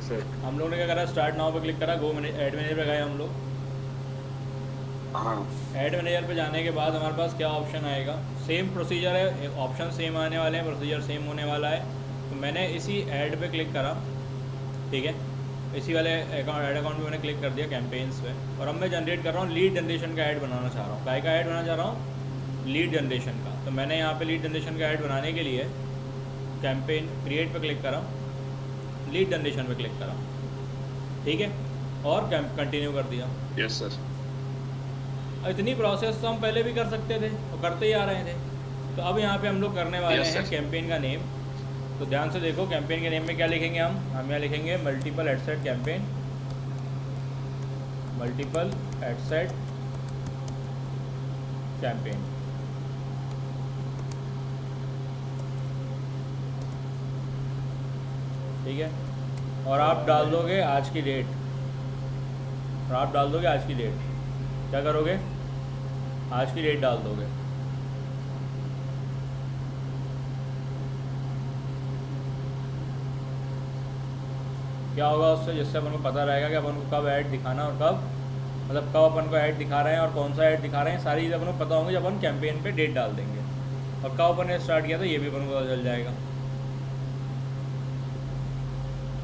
Sir. हम लोगों ने क्या करा, स्टार्ट नाउ पे क्लिक करा, गो ऐड मैनेजर पे गए हम लोग। हाँ। ऐड मैनेजर पे जाने के बाद हमारे पास क्या ऑप्शन आएगा, सेम प्रोसीजर है, ऑप्शन सेम आने वाले हैं, प्रोसीजर सेम होने वाला है। तो मैंने इसी ऐड पे क्लिक करा, ठीक है, इसी वाले अकाउंट ऐड अकाउंट पे मैंने क्लिक कर दिया कैंपेन्स पे। और अब मैं जनरेट कर रहा हूँ, लीड जनरेशन का ऐड बनाना चाह रहा हूँ। काय का ऐड बनाना चाह रहा हूँ, लीड जनरेशन का। तो मैंने यहाँ पे लीड जनरेशन का ऐड बनाने के लिए कैंपेन क्रिएट पे क्लिक करा, लीड जनरेशन पे क्लिक करा, ठीक है, और कंटिन्यू कर दिया। Yes sir. इतनी प्रोसेस तो हम पहले भी कर सकते थे और करते ही आ रहे थे। तो अब यहाँ पे हम लोग करने वाले यस हैं सर। कैंपेन का नेम। तो ध्यान से देखो, कैंपेन के नेम में क्या लिखेंगे हम यहाँ लिखेंगे multiple ad set campaign, multiple ad set campaign, ठीक है। और आप डाल दोगे आज की डेट, और आप डाल दोगे आज की डेट। क्या करोगे, आज की डेट डाल दोगे। क्या होगा उससे, जिससे अपन को पता रहेगा कि अपन को कब ऐड दिखाना और कब, मतलब कब अपन को ऐड दिखा रहे हैं और कौन सा ऐड दिखा रहे हैं, सारी चीज़ें अपन को पता होंगी जब अपन कैंपेन पे डेट डाल देंगे। और कब अपन ने स्टार्ट किया था ये भी अपन को पता चल जाएगा।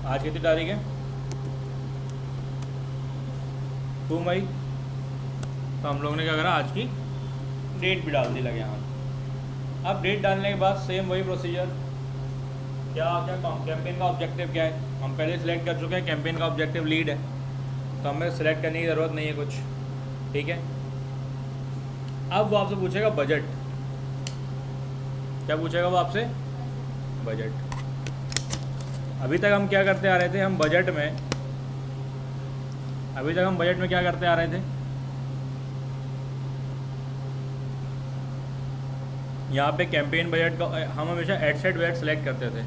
आज कितनी तारीख है, 2 मई। तो हम लोगों ने क्या करा, आज की डेट भी डाल दी लगे यहाँ। अब डेट डालने के बाद सेम वही प्रोसीजर, क्या क्या कैंपेन का ऑब्जेक्टिव क्या है, हम पहले सेलेक्ट कर चुके हैं, कैंपेन का ऑब्जेक्टिव लीड है, तो हमें सेलेक्ट करने की ज़रूरत नहीं है कुछ, ठीक है। अब वो आपसे पूछेगा बजट, क्या पूछेगा वो आपसे, बजट। अभी तक हम क्या करते आ रहे थे, हम बजट में, अभी तक हम बजट में क्या करते आ रहे थे, यहाँ पे कैंपेन बजट का हम हमेशा एड सेट बजट सेलेक्ट करते थे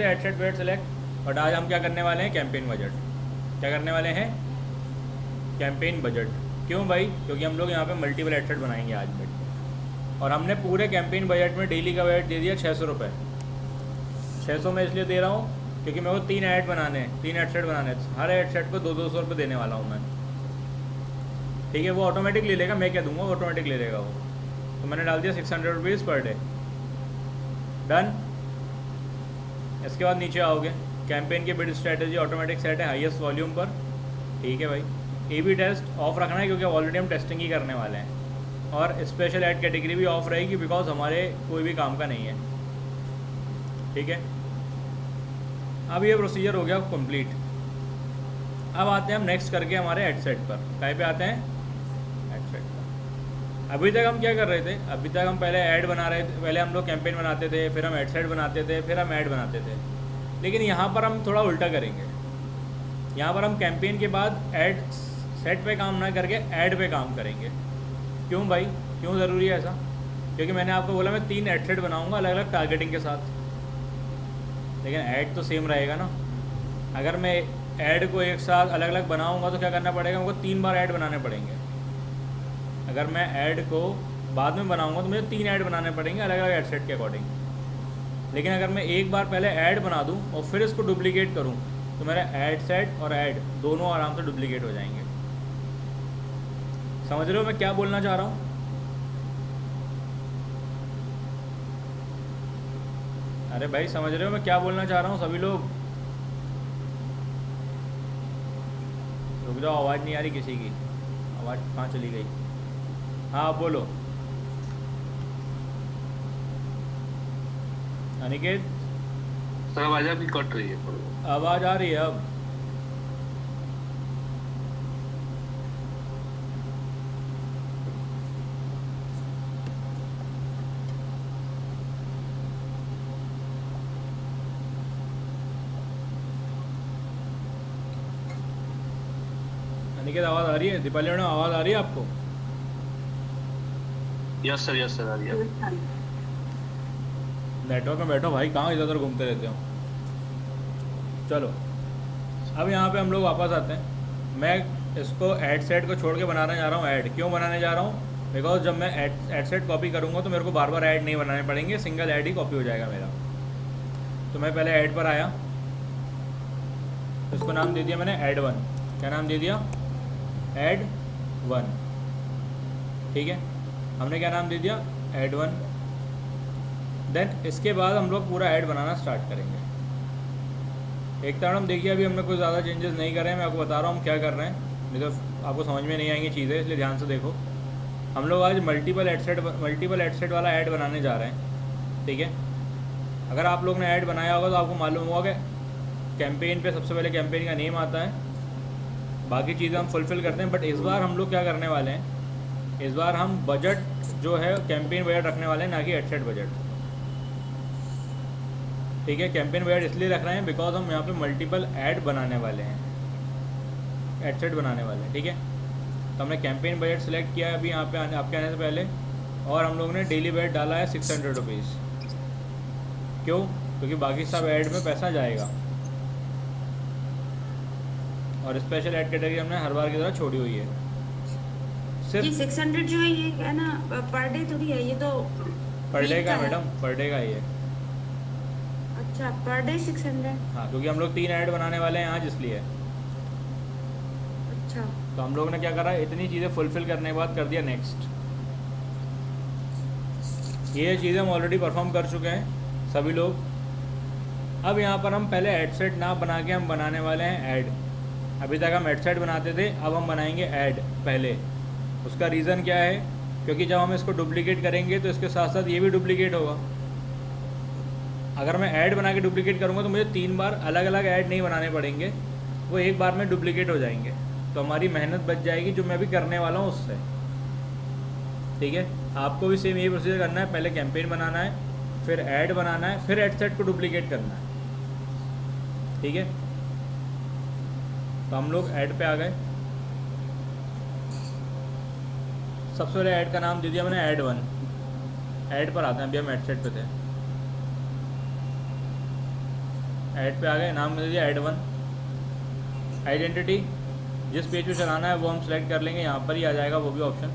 ad set budget select. But आज हम क्या करने वाले हैं, कैंपेन बजट। क्या करने वाले हैं, कैंपेन बजट। क्यों भाई, क्योंकि हम लोग यहाँ पे मल्टीपल एड सेट बनाएंगे आज बैठ के। और हमने पूरे कैंपेन बजट में डेली का बजट दे दिया 600 रुपये। 600 में इसलिए दे रहा हूँ क्योंकि मेरे को 3 ऐड बनाने हैं, 3 एड सेट बनाने हैं, हर एड सेट को 200 रुपये देने वाला हूँ मैं, ठीक है। वो ऑटोमेटिक ले लेगा, मैं क्या दूंगा, वो ऑटोमेटिक ले लेगा वो। तो मैंने डाल दिया 600 रुपीज़ पर डे, डन। इसके बाद नीचे आओगे, कैंपेन की बिड स्ट्रेटेजी ऑटोमेटिक सेट है हाईएस्ट वॉल्यूम पर, ठीक है भाई। A/B टेस्ट ऑफ रखना है क्योंकि ऑलरेडी हम टेस्टिंग ही करने वाले हैं। और स्पेशल ऐड कैटेगरी भी ऑफ रहेगी बिकॉज हमारे कोई भी काम का नहीं है, ठीक है। अब ये प्रोसीजर हो गया कंप्लीट। अब आते हैं हम नेक्स्ट करके हमारे एड सेट पर। कहीं पे आते हैं, एड सेट पर। अभी तक हम क्या कर रहे थे, अभी तक हम पहले ऐड बना रहे थे, पहले हम लोग कैंपेन बनाते थे, फिर हम एड सेट बनाते थे, फिर हम ऐड बनाते थे। लेकिन यहाँ पर हम थोड़ा उल्टा करेंगे। यहाँ पर हम कैंपेन के बाद ऐड सेट पे काम ना करके ऐड पे काम करेंगे। क्यों भाई, क्यों ज़रूरी है ऐसा, क्योंकि मैंने आपको बोला मैं 3 एड सेट बनाऊँगा अलग अलग टारगेटिंग के साथ, लेकिन ऐड तो सेम रहेगा ना। अगर मैं ऐड को एक साथ अलग अलग बनाऊँगा तो क्या करना पड़ेगा, मुझको 3 बार ऐड बनाने पड़ेंगे। अगर मैं ऐड को बाद में बनाऊँगा तो मुझे 3 ऐड बनाने पड़ेंगे अलग अलग ऐड सेट के अकॉर्डिंग। लेकिन अगर मैं एक बार पहले ऐड बना दूँ और फिर इसको डुप्लीकेट करूँ तो मेरा ऐड सेट और ऐड दोनों आराम से डुप्लीकेट हो जाएंगे। समझ रहे हो मैं क्या बोलना चाह रहा हूँ? अरे भाई समझ रहे हो मैं क्या बोलना चाह रहा हूँ सभी लोग? रुक जाओ, आवाज़ नहीं आ रही किसी की। आवाज़ कहाँ चली गई? हाँ बोलो अनिकेत। सर आवाज अभी कट रही है। आवाज़ आ रही है अब? अनिकेत आवाज़ आ रही है? दीपाली मैडम आवाज़ आ रही है आपको? यस सर आ रही है। नेटवर्क में बैठो भाई, कहाँ इधर उधर घूमते रहते हो। चलो अब यहाँ पे हम लोग वापस आते हैं। मैं इसको ऐड सेट को छोड़ के बनाने जा रहा हूँ ऐड। क्यों बनाने जा रहा हूँ? बिकॉज जब मैं ऐड सेट कॉपी करूँगा तो मेरे को बार बार ऐड नहीं बनाने पड़ेंगे, सिंगल ऐड ही कॉपी हो जाएगा मेरा। तो मैं पहले ऐड पर आया, इसको नाम दे दिया मैंने ऐड वन। क्या नाम दे दिया? Add one. ठीक है, हमने क्या नाम दे दिया? Add one. देन इसके बाद हम लोग पूरा ऐड बनाना स्टार्ट करेंगे। एक तरह हम देखिए, अभी हमने कोई ज़्यादा चेंजेस नहीं करे हैं, मैं आपको बता रहा हूँ हम क्या कर रहे हैं, नहीं तो आपको समझ में नहीं आएंगी चीज़ें, इसलिए ध्यान से देखो। हम लोग आज मल्टीपल एडसेट वाला ऐड बनाने जा रहे हैं। ठीक है, अगर आप लोग ने ऐड बनाया होगा तो आपको मालूम होगा कि कैंपेन पे सबसे पहले कैंपेन का नेम आता है, बाकी चीज़ें हम फुलफ़िल करते हैं। बट इस बार हम लोग क्या करने वाले हैं, इस बार हम बजट जो है कैंपेन बजट रखने वाले हैं, ना कि एडसेट बजट। ठीक है, कैंपेन बजट इसलिए रख रहे हैं बिकॉज हम यहाँ पे मल्टीपल ऐड बनाने वाले हैं, एडसेट बनाने वाले हैं। ठीक है, तो हमने कैंपेन बजट सेलेक्ट किया है अभी यहाँ पे आपके आने से पहले, और हम लोग ने डेली बजट डाला है 600 रुपीज़। क्यों? क्योंकि बाकी सब ऐड में पैसा जाएगा, और स्पेशल ऐड कैटेगरी हमने हर बार की तरह छोड़ी हुई है। ये सिर्फ 600 जो है ये है ना पर डे थोड़ी है, ये तो पर डे week का है। मैडम, पर डे का ही है। अच्छा, पर डे 600। हाँ, क्योंकि हम लोग 3 ऐड बनाने वाले हैं आज, इसलिए। अच्छा, तो हम लोग ने क्या करा, इतनी चीज़ें फुलफ़िल करने के बाद कर दिया नेक्स्ट। ये चीज़ें हम ऑलरेडी परफॉर्म कर चुके हैं सभी लोग। अब यहाँ पर हम पहले एडसेट ना बना के हम बनाने वाले हैं ऐड। अभी तक हम एडसेट बनाते थे, अब हम बनाएंगे ऐड पहले। उसका रीज़न क्या है? क्योंकि जब हम इसको डुप्लीकेट करेंगे तो इसके साथ साथ ये भी डुप्लीकेट होगा। अगर मैं ऐड बना के डुप्लीकेट करूँगा तो मुझे 3 बार अलग अलग ऐड नहीं बनाने पड़ेंगे, वो एक बार में डुप्लीकेट हो जाएंगे, तो हमारी मेहनत बच जाएगी जो मैं अभी करने वाला हूँ उससे। ठीक है, आपको भी सेम यही प्रोसीजर करना है, पहले कैंपेन बनाना है, फिर ऐड बनाना है, फिर एडसेट को डुप्लीकेट करना है। ठीक है, तो हम लोग ऐड पे आ गए। सबसे पहले ऐड का नाम दे दिया मैंने ऐड वन। ऐड पर आते हैं, अभी हम एडसेट पे थे, ऐड पे आ गए, नाम दे दिया ऐड वन। आइडेंटिटी, जिस पेज पे चलाना है वो हम सेलेक्ट कर लेंगे, यहाँ पर ही आ जाएगा वो भी ऑप्शन।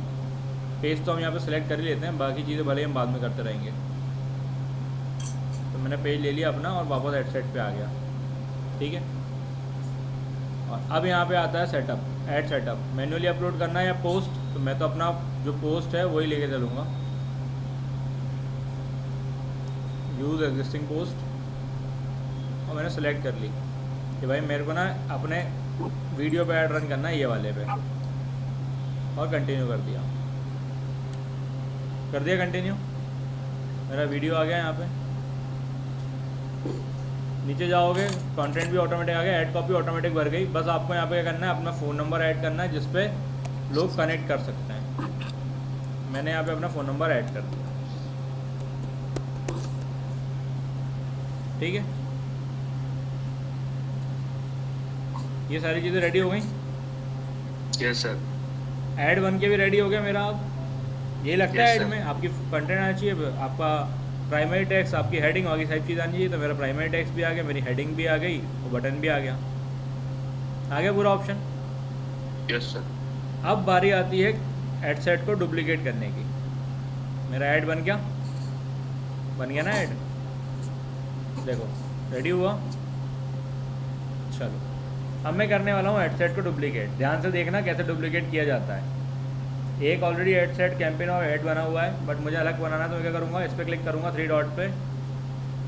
पेज तो हम यहाँ पे सेलेक्ट कर ही लेते हैं, बाकी चीज़ें भले ही हम बाद में करते रहेंगे। तो मैंने पेज ले लिया अपना और वापस एडसेट पे आ गया। ठीक है, और अब यहाँ पे आता है setup, add setup. Manually upload करना है या पोस्ट, तो मैं तो अपना जो पोस्ट है वही लेके चलूँगा, यूज़ एग्जिस्टिंग पोस्ट, और मैंने सेलेक्ट कर ली कि भाई मेरे को ना अपने वीडियो पे ऐड रन करना है, ये वाले पे, और कंटिन्यू कर दिया कंटिन्यू। मेरा वीडियो आ गया यहाँ पे। नीचे जाओगे, कंटेंट भी ऑटोमेटिक आ गया, ऐड कॉपी ऑटोमेटिक भर गई। बस आपको यहाँ पे क्या करना है, अपना फ़ोन नंबर ऐड करना है जिस पे लोग कनेक्ट कर सकते हैं। मैंने यहाँ पे अपना फ़ोन नंबर ऐड कर दिया। ठीक है, ये सारी चीज़ें रेडी हो गई। Yes sir. ऐड बन के भी रेडी हो गया मेरा। अब ये लगता है Yes, ऐड sir. में आपकी कंटेंट आना चाहिए, आपका प्राइमरी टेक्स्ट, आपकी हेडिंग, बाकी सारी चीज़ आनी चाहिए। तो मेरा प्राइमरी टेक्स्ट भी आ गया, मेरी हेडिंग भी आ गई, और बटन भी आ गया पूरा ऑप्शन। Yes sir. अब बारी आती है एडसेट को डुप्लीकेट करने की। मेरा ऐड बन गया ना ऐड, देखो रेडी हुआ। चलो, अब मैं करने वाला हूँ एडसेट को डुप्लीकेट। ध्यान से देखना कैसे डुप्लीकेट किया जाता है। एक ऑलरेडी एडसेट कैंपेन और ऐड बना हुआ है, बट मुझे अलग बनाना है, तो मैं क्या करूँगा, इस पर क्लिक करूँगा 3 डॉट पे।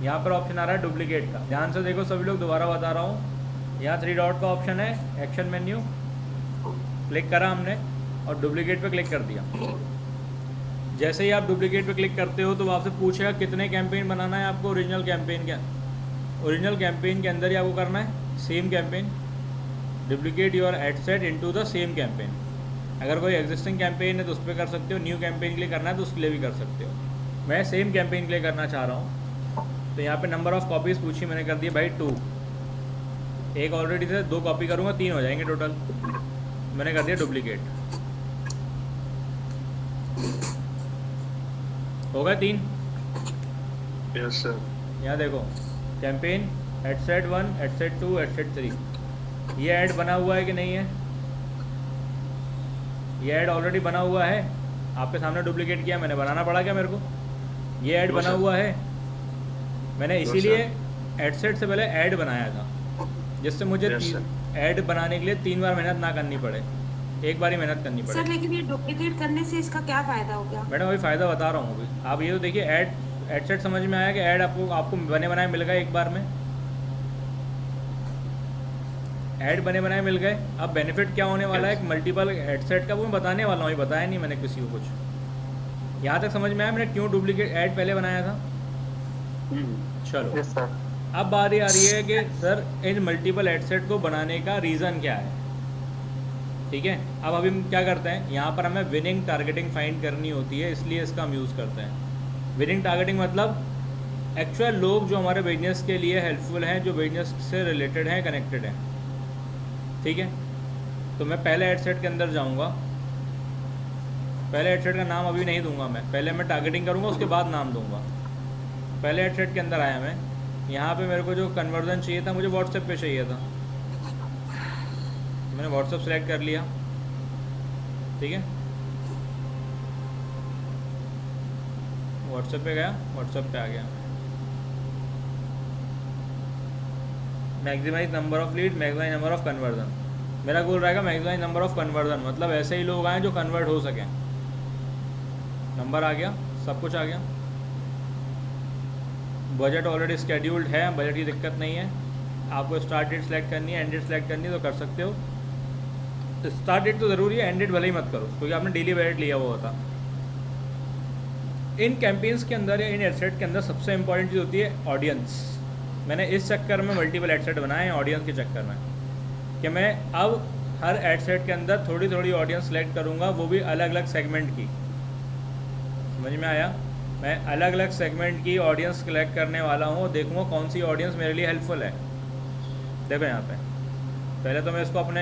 यहाँ पर ऑप्शन आ रहा है डुप्लीकेट का। ध्यान से देखो सभी लोग, दोबारा बता रहा हूँ। यहाँ 3 डॉट का ऑप्शन है, एक्शन मेन्यू, क्लिक करा हमने और डुप्लीकेट पे क्लिक कर दिया। जैसे ही आप डुप्लीकेट पे क्लिक करते हो तो वो आपसे पूछेगा कितने कैंपेन बनाना है आपको। ओरिजिनल कैंपेन के अंदर ही आपको करना है same campaign. Duplicate your ad set into the same campaign. अगर कोई एग्जिस्टिंग कैंपेन है तो उस पर कर सकते हो, न्यू कैंपेन के लिए करना है तो उसके लिए भी कर सकते हो। मैं सेम कैंपेन के लिए करना चाह रहा हूँ। तो यहाँ पे नंबर ऑफ़ कॉपीज़ पूछी, मैंने कर दिया भाई 2। एक ऑलरेडी थे, 2 कॉपी करूँगा, 3 हो जाएंगे टोटल। मैंने कर दिया डुप्लीकेट, हो गए 3। Yes sir. यहाँ देखो, कैंपेन, एडसेट 1, एडसेट 2, एडसेट 3। ये ऐड बना हुआ है कि नहीं है? ये ऐड ऑलरेडी बना हुआ है, आपके सामने डुप्लीकेट किया, मैंने बनाना पड़ा क्या मेरे को? ये ऐड बना हुआ है, मैंने इसीलिए एडसेट से पहले ऐड बनाया था। जिससे मुझे Yes, sir. ऐड बनाने के लिए 3 बार मेहनत ना करनी पड़े, एक बार ही मेहनत करनी सर पड़े। लेकिन ये डुप्लीकेट करने से इसका क्या फायदा हो गया? मैडम वही फ़ायदा बता रहा हूँ अभी। आप ये तो देखिए, ऐड सेट समझ में आया कि ऐड आपको आपको बने बनाए मिल गए एक बार में, ऐड बने बनाए मिल गए। अब बेनिफिट क्या होने वाला है, Yes. एक मल्टीपल ऐड सेट का, वो मैं बताने वाला हूँ, ये बताया नहीं मैंने किसी को कुछ। यहाँ तक समझ में आया मैंने क्यों डुप्लीकेट ऐड पहले बनाया था? चलो, Yes, sir. अब बारी आ रही है कि सर इन मल्टीपल ऐड सेट को बनाने का रीज़न क्या है। ठीक है, अब अभी हम क्या करते हैं, यहाँ पर हमें विनिंग टारगेटिंग फाइंड करनी होती है, इसलिए इसका हम यूज़ करते हैं। विनिंग टारगेटिंग मतलब एक्चुअल लोग जो हमारे बिजनेस के लिए हेल्पफुल हैं, जो बिजनेस से रिलेटेड हैं, कनेक्टेड हैं। ठीक है, तो मैं पहले ऐड सेट के अंदर जाऊँगा। पहले ऐड सेट का नाम अभी नहीं दूंगा मैं, पहले मैं टारगेटिंग करूँगा, उसके बाद नाम दूंगा। पहले ऐड सेट के अंदर आया मैं, यहाँ पे मेरे को जो कन्वर्जन चाहिए था, मुझे व्हाट्सएप पे चाहिए था, मैंने व्हाट्सएप सेलेक्ट कर लिया। ठीक है, व्हाट्सएप पे गया, व्हाट्सएप पे आ गया। Maximize number of lead, maximize number of conversion. मेरा गोल रहेगा मैक्सिमाइज नंबर ऑफ कन्वर्जन, मतलब ऐसे ही लोग आए जो कन्वर्ट हो सकें। नंबर आ गया, सब कुछ आ गया। बजट ऑलरेडी स्केड्यूल्ड है, बजट की दिक्कत नहीं है। आपको स्टार्ट डेट सेलेक्ट करनी है, एंड डेट सेलेक्ट करनी है तो कर सकते हो। स्टार्ट डेट तो ज़रूरी है, एंड डेट भले ही मत करो, क्योंकि आपने डेली बजट लिया हुआ होता। इन कैंपेन्स के अंदर या इन एडसेट के अंदर सबसे इंपॉर्टेंट चीज़ होती है ऑडियंस। मैंने इस चक्कर में मल्टीपल एडसेट बनाए हैं, ऑडियंस के चक्कर में, कि मैं अब हर एडसेट के अंदर थोड़ी थोड़ी ऑडियंस सेलेक्ट करूँगा, वो भी अलग अलग सेगमेंट की। समझ में आया? मैं अलग अलग सेगमेंट की ऑडियंस कलेक्ट करने वाला हूँ, देखूँगा कौन सी ऑडियंस मेरे लिए हेल्पफुल है। देखो यहाँ पे, पहले तो मैं इसको अपने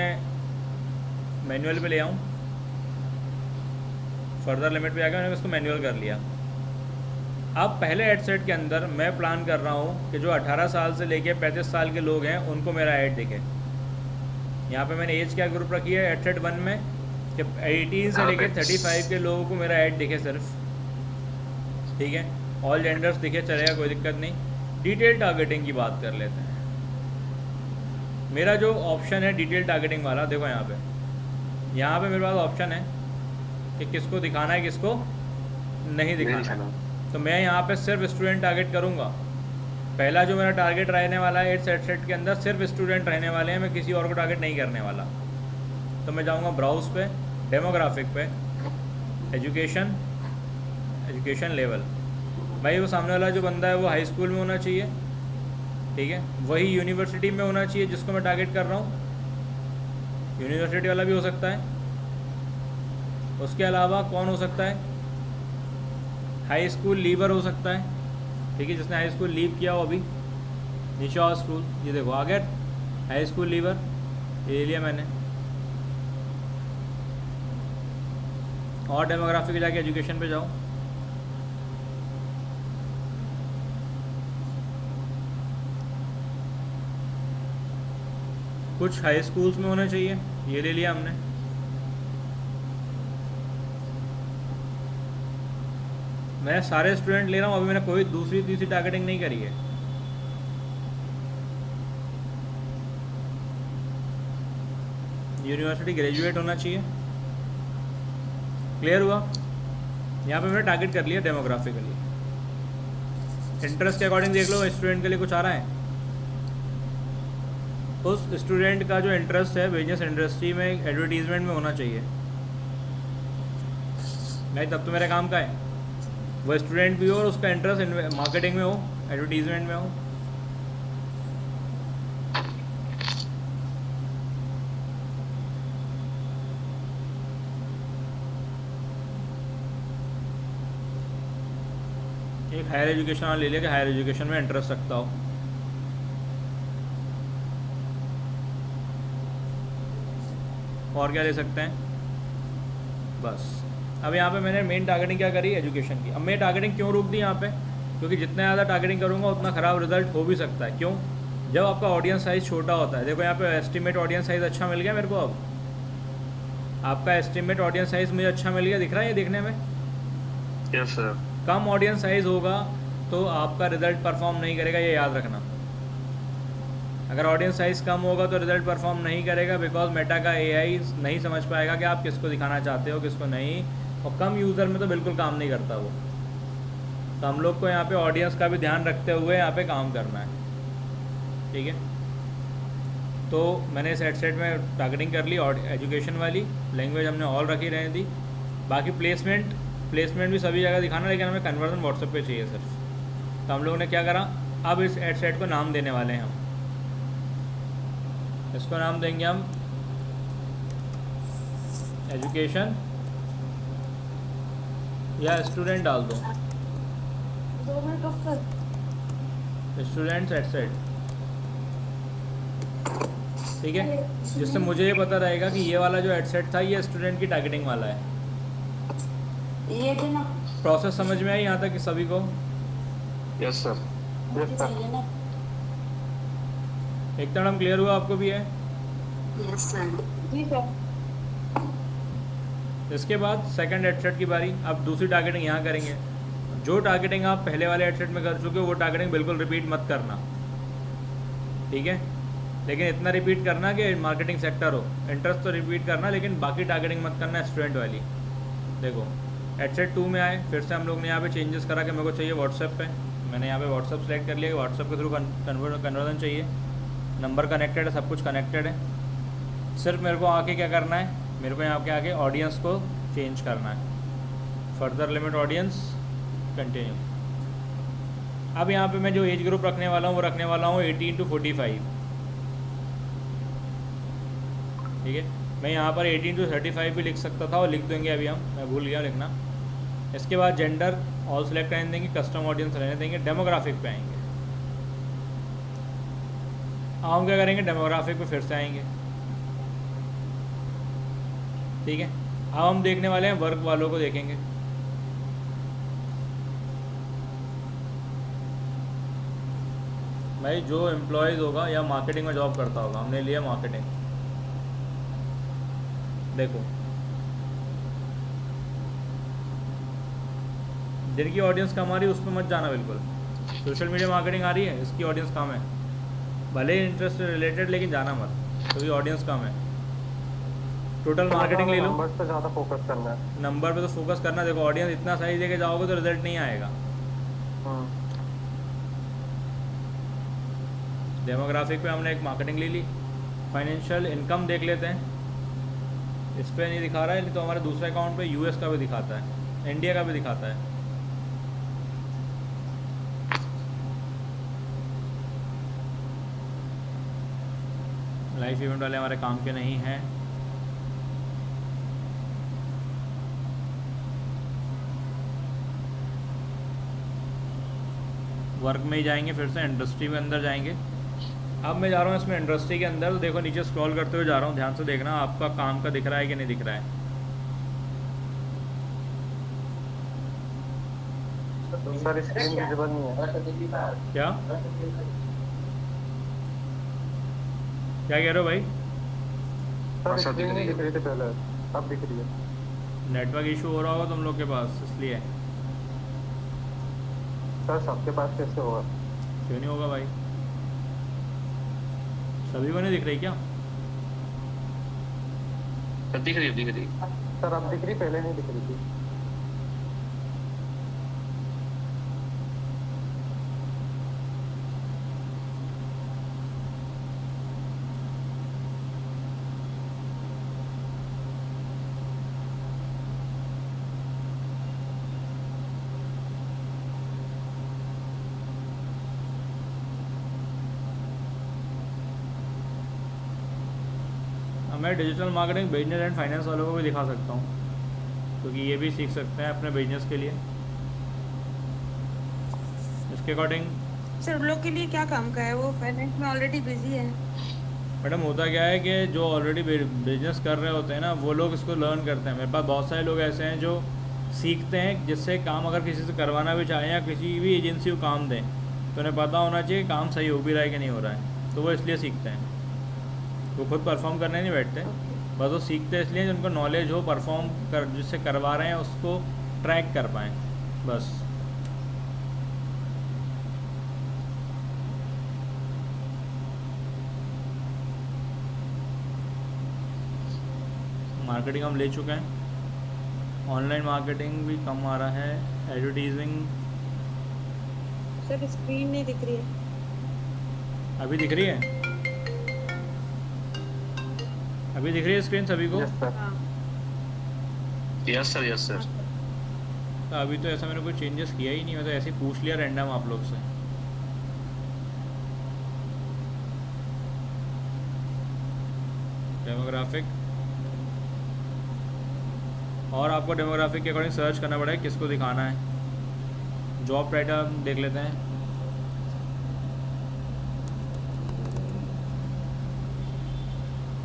मैनुअल पे ले आऊँ, फर्दर लिमिट पे आकर मैंने इसको मैनुअल कर लिया। अब पहले ऐड सेट के अंदर मैं प्लान कर रहा हूँ कि जो 18 साल से लेके 35 साल के लोग हैं उनको मेरा ऐड दिखे। यहाँ पे मैंने एज क्या ग्रुप रखी है ऐड सेट 1 में, कि 18 से लेके 35 के लोगों को मेरा ऐड दिखे सिर्फ। ठीक है, ऑल जेंडर्स दिखे चलेगा, कोई दिक्कत नहीं। डिटेल टारगेटिंग की बात कर लेते हैं। मेरा जो ऑप्शन है डिटेल टारगेटिंग वाला, देखो यहाँ पे मेरे पास ऑप्शन है कि किसको दिखाना है, किसको नहीं दिखाना है। तो मैं यहाँ पे सिर्फ स्टूडेंट टारगेट करूँगा। पहला जो मेरा टारगेट रहने वाला है एड सेट के अंदर, सिर्फ स्टूडेंट रहने वाले हैं, मैं किसी और को टारगेट नहीं करने वाला। तो मैं जाऊँगा ब्राउज़ पे, डेमोग्राफिक पे, एजुकेशन लेवल। भाई वो सामने वाला जो बंदा है वो हाई स्कूल में होना चाहिए। ठीक है, वही यूनिवर्सिटी में होना चाहिए जिसको मैं टारगेट कर रहा हूँ, यूनिवर्सिटी वाला भी हो सकता है। उसके अलावा कौन हो सकता है, हाई स्कूल लीवर हो सकता है। ठीक है, जिसने हाई स्कूल लीव किया हो अभी, नीचे और स्कूल, ये देखो आ गया हाई स्कूल लीवर, ये लिया मैंने। और डेमोग्राफी के जाके एजुकेशन पे जाओ, कुछ हाई स्कूल्स में होना चाहिए, ये ले लिया हमने। मैं सारे स्टूडेंट ले रहा हूँ, अभी मैंने कोई दूसरी तीसरी टारगेटिंग नहीं करी है। यूनिवर्सिटी ग्रेजुएट होना चाहिए, क्लियर हुआ? यहाँ पे मैंने टारगेट कर लिया डेमोग्राफिकली। इंटरेस्ट के अकॉर्डिंग देख लो, स्टूडेंट के लिए कुछ आ रहा है। उस स्टूडेंट का जो इंटरेस्ट है बिजनेस इंडस्ट्री में, एडवर्टीजमेंट में होना चाहिए। नहीं तब तो मेरे काम का है, वो स्टूडेंट भी हो और उसका इंटरेस्ट मार्केटिंग में हो, एडवर्टीजमेंट में हो। एक हायर एजुकेशन वाला ले लिया कि हायर एजुकेशन में इंटरेस्ट रखता हो। और क्या ले सकते हैं, बस। अब यहाँ पे मैंने मेन टारगेटिंग क्या करी, एजुकेशन की। अब मैं टारगेटिंग क्यों रोक दी यहाँ पे, क्योंकि जितना ज़्यादा टारगेटिंग करूँगा उतना ख़राब रिजल्ट हो भी सकता है। क्यों? जब आपका ऑडियंस साइज़ छोटा होता है। देखो यहाँ पे एस्टिमेट ऑडियंस साइज़ अच्छा मिल गया मेरे को। अब आपका एस्टिमेट ऑडियंस साइज़ मुझे अच्छा मिल गया, दिख रहा है ये देखने में? Yes sir. कम ऑडियंस साइज़ होगा तो आपका रिज़ल्ट परफॉर्म नहीं करेगा, ये याद रखना। अगर ऑडियंस साइज़ कम होगा तो रिज़ल्ट परफॉर्म नहीं करेगा, बिकॉज मेटा का एआई नहीं समझ पाएगा कि आप किसको दिखाना चाहते हो किसको नहीं, और कम यूज़र में तो बिल्कुल काम नहीं करता वो। तो हम लोग को यहाँ पे ऑडियंस का भी ध्यान रखते हुए यहाँ पे काम करना है, ठीक है। तो मैंने इस हेडसेट में टारगेटिंग कर ली और एजुकेशन वाली लैंग्वेज हमने ऑल रखी रहने दी। बाकी प्लेसमेंट भी सभी जगह दिखाना, लेकिन हमें कन्वर्जन व्हाट्सएप पे चाहिए सिर्फ। तो हम लोगों ने क्या करा, अब इस हेडसेट को नाम देने वाले हैं हम। इसको नाम देंगे हम एजुकेशन या स्टूडेंट डाल दो, 2 मिनट रुक कर। स्टूडेंट्स हेडसेट, ठीक है। जिससे मुझे ये पता रहेगा कि ये वाला जो हेडसेट था ये स्टूडेंट की टारगेटिंग वाला है। ये देना। प्रोसेस समझ में आई यहाँ तक कि सभी को? Yes sir. मुझे चाहिए ना। एक तरह क्लियर हुआ, आपको भी है? Yes sir. जी सर। इसके बाद सेकंड हेडसेट की बारी। अब दूसरी टारगेटिंग यहाँ करेंगे। जो टारगेटिंग आप पहले वाले हेडसेट में कर चुके हो वो टारगेटिंग बिल्कुल रिपीट मत करना, ठीक है। लेकिन इतना रिपीट करना कि मार्केटिंग सेक्टर हो, इंटरेस्ट तो रिपीट करना, लेकिन बाकी टारगेटिंग मत करना स्टूडेंट वाली। देखो हेडसेट 2 में आए, फिर से हम लोग ने यहाँ पे चेंजेस करा कि मेरे को चाहिए व्हाट्सएप पे। मैंने यहाँ पे व्हाट्सएप सेलेक्ट कर लिया कि व्हाट्सएप के थ्रू कन्वर्जन चाहिए। नंबर कनेक्टेड है, सब कुछ कनेक्टेड है। सिर्फ मेरे को आके क्या करना है, मेरे को यहाँ पे आके ऑडियंस को चेंज करना है। Further limit audience, continue. अब यहाँ पे मैं जो एज ग्रुप रखने वाला हूँ वो रखने वाला हूँ 18 to 45, ठीक है। मैं यहाँ पर 18 to 35 भी लिख सकता था और लिख देंगे अभी हम, मैं भूल गया लिखना। इसके बाद जेंडर ऑल सेलेक्ट रहने देंगे, कस्टम ऑडियंस रहने देंगे, डेमोग्राफिक पे आएंगे। हम क्या करेंगे, डेमोग्राफिक पे फिर से आएंगे, ठीक है। अब हम देखने वाले हैं वर्क वालों को देखेंगे। भाई जो एम्प्लॉयज़ होगा या मार्केटिंग में जॉब करता होगा, हमने लिया मार्केटिंग। देखो जिनकी ऑडियंस कम आ रही है उस पर मत जाना बिल्कुल। सोशल मीडिया मार्केटिंग आ रही है, इसकी ऑडियंस कम है, भले ही इंटरेस्ट रिलेटेड, लेकिन जाना मत क्योंकि ऑडियंस कम है। टोटल मार्केटिंग ले लो, नंबर पे ज़्यादा फोकस करना है। नंबर पे तो फोकस करना। देखो ऑडियंस इतना सही देके जाओगे तो रिजल्ट नहीं आएगा। डेमोग्राफिक पे हमने एक मार्केटिंग ले ली। फाइनेंशियल इनकम देख लेते हैं, इस पर नहीं दिखा रहा है, तो हमारे दूसरे अकाउंट पे यूएस का भी दिखाता है, इंडिया का भी दिखाता है। लाइफ इवेंट वाले हमारे काम के नहीं हैं। वर्क में ही जाएंगे, फिर से इंडस्ट्री में अंदर जाएंगे। अब मैं जा रहा हूँ इसमें इंडस्ट्री के अंदर, तो देखो नीचे स्क्रॉल करते हुए जा रहा हूँ, ध्यान से देखना आपका काम का दिख रहा है कि नहीं दिख रहा है। सर स्क्रीन विजिबल नहीं है। क्या क्या कह रहे हो भाई? सर अच्छा, स्क्रीन दिख नहीं रही दिख रही थी पहले, अब दिख रही है। नेटवर्क इशू हो रहा होगा तुम लोग के पास, इसलिए। सर सबके पास कैसे होगा? क्यों नहीं होगा भाई, सभी को नहीं दिख रही क्या? सर दिख रही है, दिख रही है। सर अब दिख रही, पहले नहीं दिख रही थी। मैं digital marketing business and finance वालों को भी दिखा सकता हूँ, क्योंकि ये भी सीख सकते हैं अपने बिजनेस के लिए। इसके अकॉर्डिंग सर उन लोग के लिए क्या काम का है, वो फाइनेंस में ऑलरेडी बिजी है। मैडम होता क्या है कि जो ऑलरेडी बिजनेस कर रहे होते हैं ना, वो लोग इसको लर्न करते हैं। मेरे पास बहुत सारे लोग ऐसे हैं जो सीखते हैं, जिससे काम अगर किसी से करवाना भी चाहें या किसी भी एजेंसी को काम दें, तो उन्हें पता होना चाहिए काम सही हो भी रहा है कि नहीं हो रहा है, तो वो इसलिए सीखते हैं। वो खुद परफॉर्म करने नहीं बैठते, बस वो सीखते हैं इसलिए जिनको नॉलेज हो, परफॉर्म कर जिससे करवा रहे हैं उसको ट्रैक कर पाएँ, बस। मार्केटिंग हम ले चुके हैं। ऑनलाइन मार्केटिंग भी कम आ रहा है। एडवर्टीजिंग सर स्क्रीन नहीं दिख रही है। अभी दिख रही है, अभी दिख रही है स्क्रीन सभी को? Yes sir. हाँ यस सर, यस हाँ सर। सर। तो अभी तो ऐसा मैंने कोई चेंजेस किया ही नहीं, मैं तो ऐसे ही पूछ लिया रैंडम आप लोग से। डेमोग्राफिक, और आपको डेमोग्राफिक के अकॉर्डिंग सर्च करना पड़ेगा किसको दिखाना है। जॉब टाइटल हम देख लेते हैं।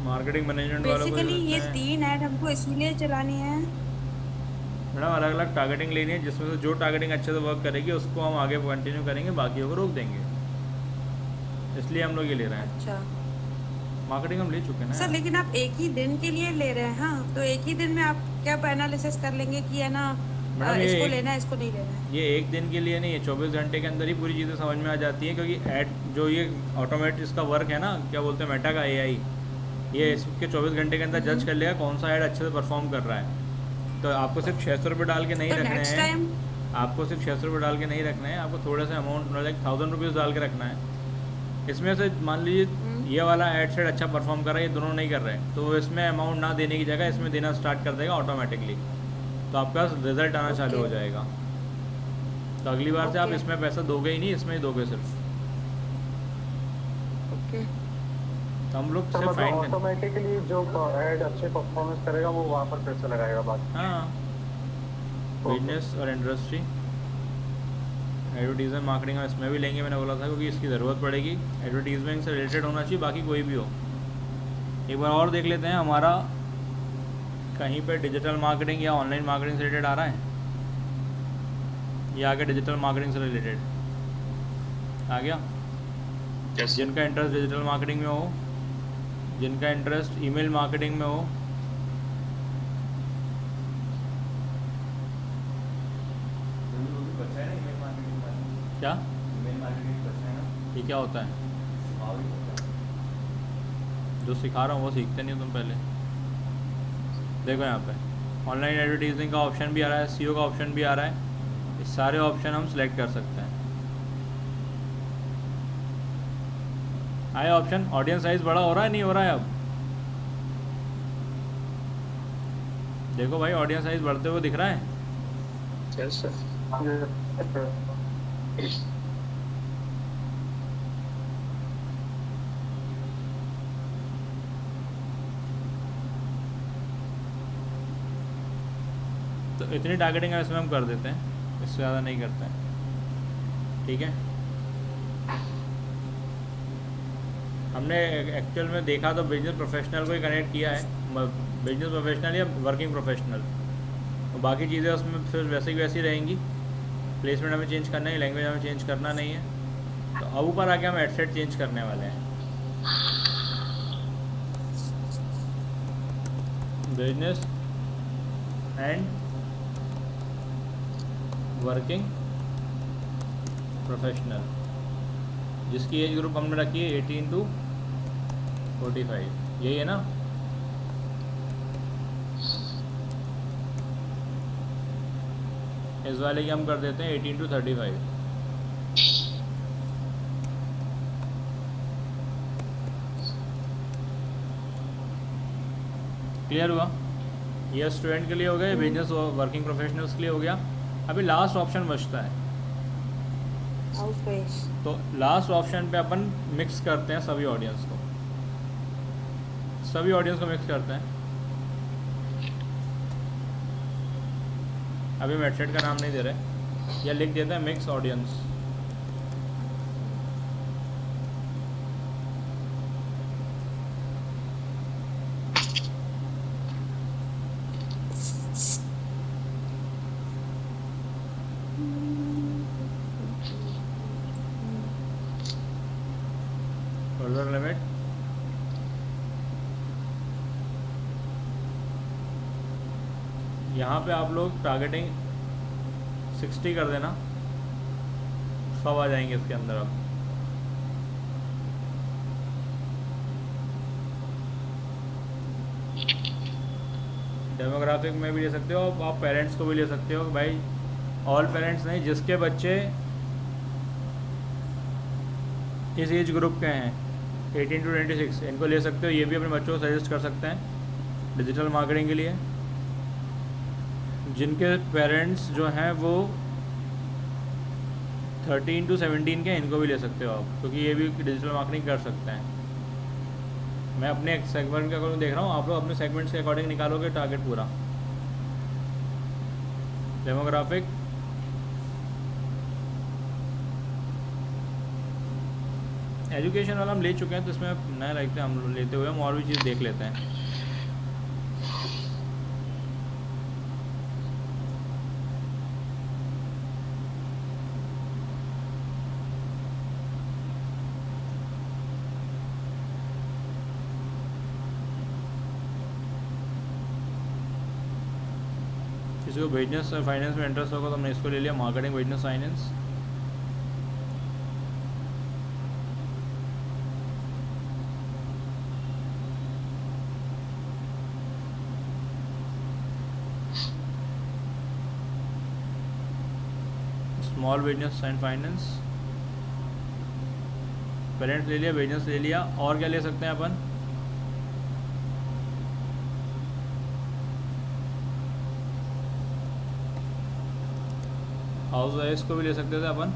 मार्केटिंग मैनेजमेंट वालों को बेसिकली देख ये लेते हैं। 3 ऐड हमको इसीलिए चलानी है। मैडम अलग अलग टारगेटिंग लेनी है, जिसमें से जो टारगेटिंग अच्छे से वर्क करेगी उसको हम आगे कंटिन्यू करेंगे, बाकियों को रोक देंगे, इसलिए हम लोग ये ले रहे हैं। अच्छा मार्केटिंग हम ले चुके हैं ना सर, यार। लेकिन आप एक ही दिन के लिए ले रहे हैं। हाँ, तो एक ही दिन में आप क्या एनालिसिस कर लेंगे कि है ना मैडम इसको लेना है, इसको नहीं लेना है। ये एक दिन के लिए नहीं है, 24 घंटे के अंदर ही पूरी चीज़ें समझ में आ जाती है, क्योंकि ऐड जो ये ऑटोमेट इसका वर्क है ना, क्या बोलते हैं, मेटा का एआई, ये इसके 24 घंटे के अंदर जज कर लेगा कौन सा ऐड अच्छे से परफॉर्म कर रहा है। तो आपको सिर्फ 600 रुपये डाल के नहीं तो रखने नेक्स्ट हैं, टाइम आपको सिर्फ 600 रुपये डाल के नहीं रखना है, आपको थोड़ा सा अमाउंट लाइक 1000 रुपीज़ डाल के रखना है। इसमें से मान लीजिए ये वाला एड सेट अच्छा परफॉर्म कर रहा है, ये दोनों नहीं कर रहे हैं, तो वो इसमें अमाउंट ना देने की जगह इसमें देना स्टार्ट कर देगा ऑटोमेटिकली, तो आपका रिजल्ट आना चालू हो Okay. जाएगा। तो अगली बार से आप Okay. इसमें पैसा दोगे ही नहीं, इसमें ही दोगे सिर्फ। ओके। तो हम लोग तो सिर्फ मतलब फाइन, ऑटोमेटिकली जो ऐड अच्छे परफॉर्मेंस करेगा वो वहाँ पर पैसे लगाएगा बाकी। हाँ, बिजनेस और इंडस्ट्री, एडवर्टीजमेंट मार्केटिंग हम इसमें भी लेंगे, मैंने बोला था, क्योंकि इसकी ज़रूरत पड़ेगी। एडवर्टीजमेंट से रिलेटेड होना चाहिए, बाकी कोई भी हो। एक बार और देख लेते हैं हमारा कहीं पे डिजिटल मार्केटिंग या ऑनलाइन मार्केटिंग से रिलेटेड आ रहा है, ये आगे डिजिटल मार्केटिंग से रिलेटेड आ गया। Yes sir. जिनका इंटरेस्ट डिजिटल मार्केटिंग में हो, जिनका इंटरेस्ट ईमेल मार्केटिंग में हो, क्या ये क्या होता है? जो सिखा रहा हूँ वो सीखते नहीं हो तुम पहले। देखो यहाँ पे ऑनलाइन एडवर्टीजिंग का ऑप्शन भी आ रहा है, सीओ का ऑप्शन भी आ रहा है, ये सारे ऑप्शन हम सिलेक्ट कर सकते हैं। आया ऑप्शन, ऑडियंस साइज बड़ा हो रहा है, नहीं हो रहा है? अब देखो भाई, ऑडियंस साइज बढ़ते हुए दिख रहा है। Yes sir. तो इतनी टारगेटिंग इसमें हम कर देते हैं, इससे ज़्यादा नहीं करते हैं, ठीक है। हमने एक्चुअल में देखा तो बिजनेस प्रोफेशनल को ही कनेक्ट किया है, बिजनेस प्रोफेशनल या वर्किंग प्रोफेशनल, तो बाकी चीज़ें उसमें फिर वैसे ही वैसी रहेंगी। प्लेसमेंट हमें चेंज करना है, लैंग्वेज हमें चेंज करना नहीं है। तो अब ऊपर आके हम एडसेट चेंज करने वाले हैं। बिजनेस एंड वर्किंग प्रोफेशनल, जिसकी एज ग्रुप हमने रखी है 18 to 45, यही है ना? इस वाले की हम कर देते हैं 18 to 35। क्लियर हुआ? ये स्टूडेंट के लिए हो गया, बिजनेस और वर्किंग प्रोफेशनल्स के लिए हो गया। अभी लास्ट ऑप्शन बचता है, हाउस वाइफ। तो लास्ट ऑप्शन पे अपन मिक्स करते हैं सभी ऑडियंस को, सभी ऑडियंस को मिक्स करते हैं। अभी हम वेबसाइट का नाम नहीं दे रहे, या लिख देते हैं मिक्स ऑडियंस। फर्दर लिमिट, यहाँ पे आप लोग टारगेटिंग 60 कर देना, सब आ जाएंगे इसके अंदर। अब डेमोग्राफिक में भी ले सकते हो, आप पेरेंट्स को भी ले सकते हो भाई, ऑल पेरेंट्स नहीं, जिसके बच्चे इस एज ग्रुप के हैं 18 to 26 इनको ले सकते हो। ये भी अपने बच्चों को सजेस्ट कर सकते हैं डिजिटल मार्केटिंग के लिए। जिनके पेरेंट्स जो हैं वो 13 to 17 के, इनको भी ले सकते हो आप, क्योंकि ये भी डिजिटल मार्केटिंग कर सकते हैं। मैं अपने एक सेगमेंट के अकॉर्डिंग देख रहा हूँ, आप लोग अपने सेगमेंट्स के अकॉर्डिंग निकालोगे टारगेट पूरा। डेमोग्राफिक एजुकेशन वाला हम ले चुके हैं, तो इसमें नया लगता है हम लेते हुए हम और भी चीज़ देख लेते हैं। किसी को बिजनेस और फाइनेंस में इंटरेस्ट होगा तो हमने इसको ले लिया, marketing business finance. Small business and finance, parents ले लिया, बिजनेस ले लिया, और क्या ले सकते हैं अपन? हाउस वाइफ को भी ले सकते थे अपन।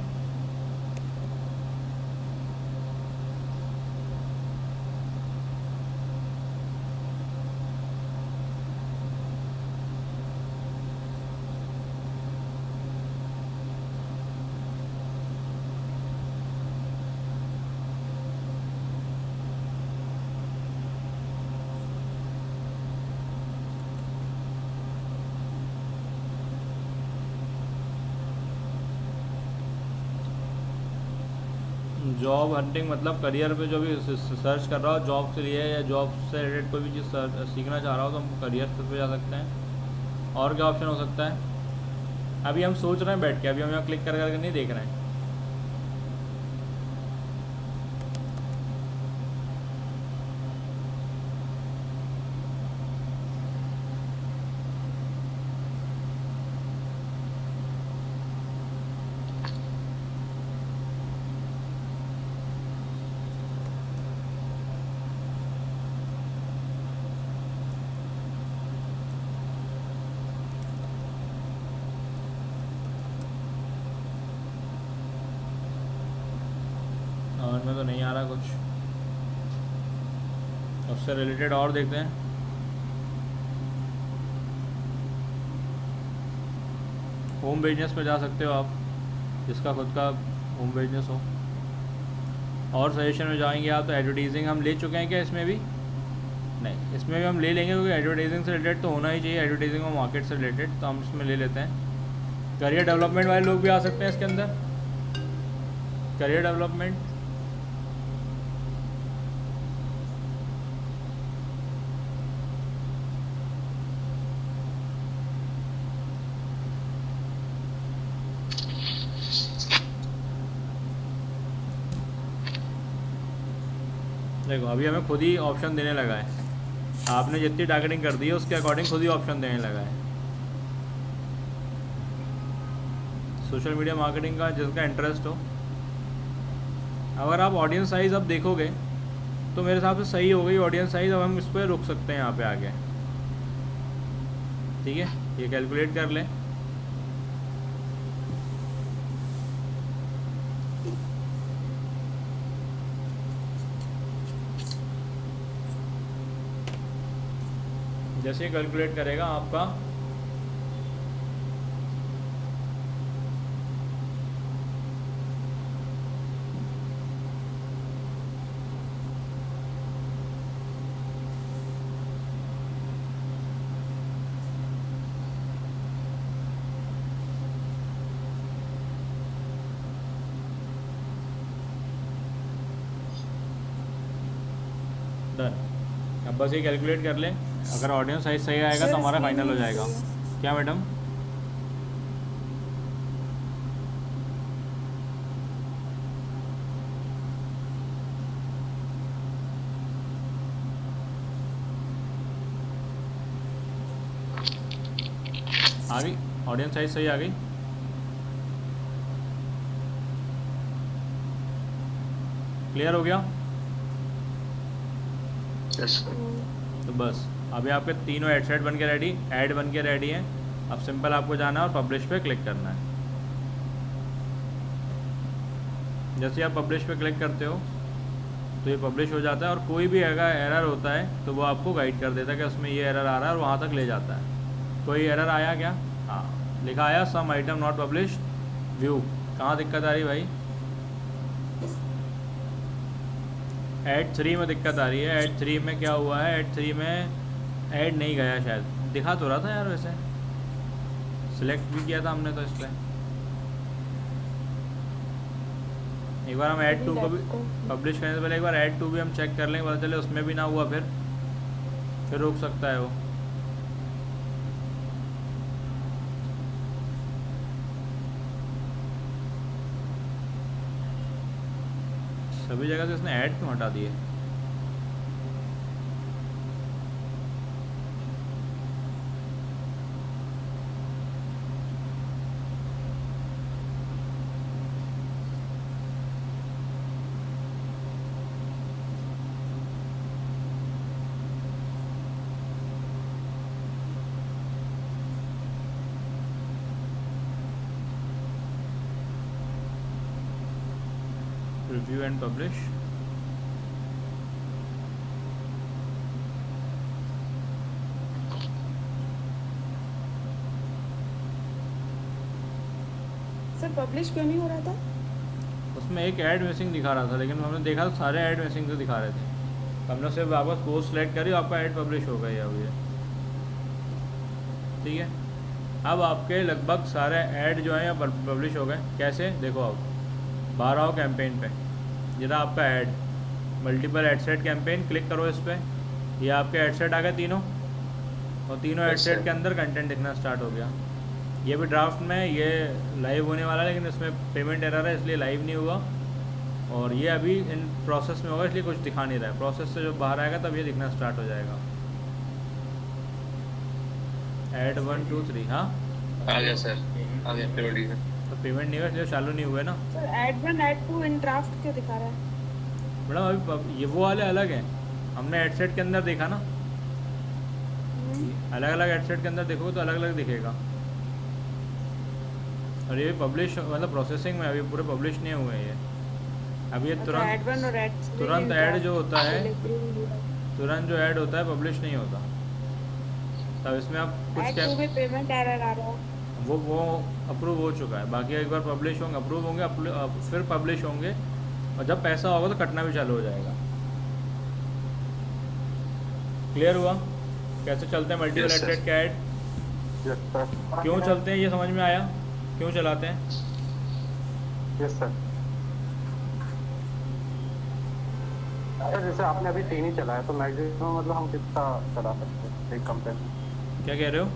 जॉब हंटिंग मतलब करियर पे जो भी सर्च कर रहा हो जॉब के लिए, या जॉब से रिलेटेड कोई भी चीज़ सीखना चाह रहा हो, तो हम करियर पे जा सकते हैं। और क्या ऑप्शन हो सकता है? अभी हम सोच रहे हैं बैठ के, अभी हम यहाँ क्लिक कर करके नहीं देख रहे हैं। और में तो नहीं आ रहा कुछ, उससे रिलेटेड और देखते हैं। होम बिजनेस पे जा सकते हो आप, जिसका खुद का होम बिजनेस हो। और सजेशन में जाएंगे आप तो एडवर्टीजिंग हम ले चुके हैं क्या इसमें भी? नहीं, इसमें भी हम ले लेंगे, क्योंकि एडवर्टाइजिंग से रिलेटेड तो होना ही चाहिए, एडवर्टाइजिंग और मार्केट से रिलेटेड, तो हम इसमें ले लेते हैं। करियर डेवलपमेंट वाले लोग भी आ सकते हैं इसके अंदर। करियर डेवलपमेंट देखो, अभी हमें खुद ही ऑप्शन देने लगा है। आपने जितनी टारगेटिंग कर दी है उसके अकॉर्डिंग खुद ही ऑप्शन देने लगा है। सोशल मीडिया मार्केटिंग का जिसका इंटरेस्ट हो, अगर आप ऑडियंस साइज़ अब देखोगे तो मेरे हिसाब से सही हो गई ऑडियंस साइज़। अब हम इस पर रुक सकते हैं यहाँ पे आके, ठीक है? ये कैलकुलेट कर लें। जैसे कैलकुलेट करेगा आपका डन। अब बस ये कैलकुलेट कर लें, अगर ऑडियंस साइज सही आएगा तो हमारा फाइनल हो जाएगा। क्या मैडम? आ गई ऑडियंस साइज सही आ गई। क्लियर हो गया? Yes sir. तो बस अभी आपके तीनों एड सेट बन के रेडी, ऐड बन के रेडी हैं। अब सिंपल आपको जाना है और पब्लिश पे क्लिक करना है। जैसे आप पब्लिश पे क्लिक करते हो तो ये पब्लिश हो जाता है, और कोई भी अगर एरर होता है तो वो आपको गाइड कर देता है कि उसमें ये एरर आ रहा है और वहाँ तक ले जाता है। कोई एरर आया क्या? हाँ, लिखा आया सम आइटम नॉट पब्लिश व्यू। कहाँ दिक्कत आ रही भाई? ऐड 3 में दिक्कत आ रही है। ऐड 3 में क्या हुआ है? ऐड 3 में ऐड नहीं गया शायद, दिखा तो रहा था यार, वैसे सिलेक्ट भी किया था हमने तो इस पर। एक बार हम ऐड 2 को भी पब्लिश करने से पहले एक बार ऐड 2 भी हम चेक कर लेंगे, पता चले उसमें भी ना हुआ फिर रुक सकता है वो। सभी जगह से इसने ऐड क्यों हटा दिए? Review and publish. Sir publish क्यों नहीं हो रहा था? उसमें एक ऐड मिसिंग दिखा रहा था, लेकिन हमने देखा तो सारे ऐड मिसिंग से दिखा रहे थे। हमने सिर्फ वापस पोस्ट सेलेक्ट करी, आपका ऐड पब्लिश हो गई अब ये। ठीक है, अब आपके लगभग सारे ऐड जो हैं पब्लिश हो गए। कैसे? देखो अब बाहर आओ कैंपेन पे, ये रहा आपका add, multiple add set campaign. Click करो इस पर, ये आपके ऐड सेट आ गए तीनों, और तीनों ऐड सेट के अंदर कंटेंट दिखना स्टार्ट हो गया। ये भी ड्राफ्ट में ये लाइव होने वाला है, लेकिन इसमें पेमेंट एरर है इसलिए लाइव नहीं हुआ, और ये अभी इन प्रोसेस में होगा इसलिए कुछ दिखा नहीं रहा है। प्रोसेस से जो बाहर आएगा तब ये दिखना स्टार्ट हो जाएगा। ऐड 1 2 3 हाँ आ गया सर, आ गया पेमेंट। तो पेमेंट नहीं हुआ इसलिए चालू नहीं हुए ना सर ऐड 1 ऐड 2 इन ड्राफ्ट क्यों दिखा रहा है? मैडम। अभी ये वो वाले अलग हैं, हमने ऐड सेट के अंदर देखा ना, अलग अलग ऐड सेट के अंदर देखोगे तो अलग अलग दिखेगा। और ये पब्लिश मतलब प्रोसेसिंग में, अभी पूरे पब्लिश नहीं हुए हैं ये। अब ये ऐड 1 और ऐड 3 तुरंत ऐड जो होता है, तुरंत जो ऐड होता है पब्लिश नहीं होता। तब इसमें आप कुछ ऐड क्या 2 में पेमेंट एरर आ रहा है। वो अप्रूव हो चुका है। बाकी एक बार पब्लिश होंगे, अप्रूव होंगे, फिर पब्लिश होंगे, और जब पैसा होगा तो कटना भी चालू हो जाएगा। क्लियर हुआ कैसे चलते हैं मल्टीपल Yes, sir. एड के ऐड? Yes sir. क्यों चलते हैं ये समझ में आया? क्यों चलाते हैं? Yes sir. सर जैसे आपने अभी 3 ही चलाया, तो मैक्सिमम मतलब हम कितना चला सकते हैं एक कंपेन? क्या कह रहे हो?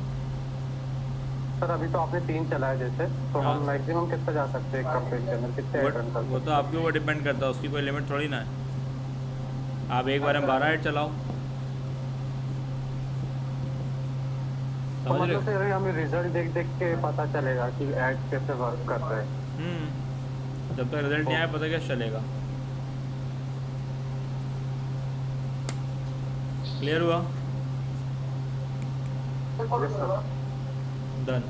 सर अभी तो आपने 3 चलाया जैसे, तो हाँ। हम मैक्सिमम कितना जा सकते हैं एक कंपेन के अंदर, कितने ऐड रन कर वो तो आपके ऊपर डिपेंड करता है, उसकी कोई लिमिट थोड़ी ना है। आप एक बार में 12 ऐड चलाओ, तो समझ रहे मतलब हो? फिर हमें रिजल्ट देख देख के पता चलेगा कि ऐड कैसे वर्क कर रहे हैं। जब तक रिजल्ट नहीं आया पता कैसे चलेगा? क्लियर हुआ? Yes sir. डन।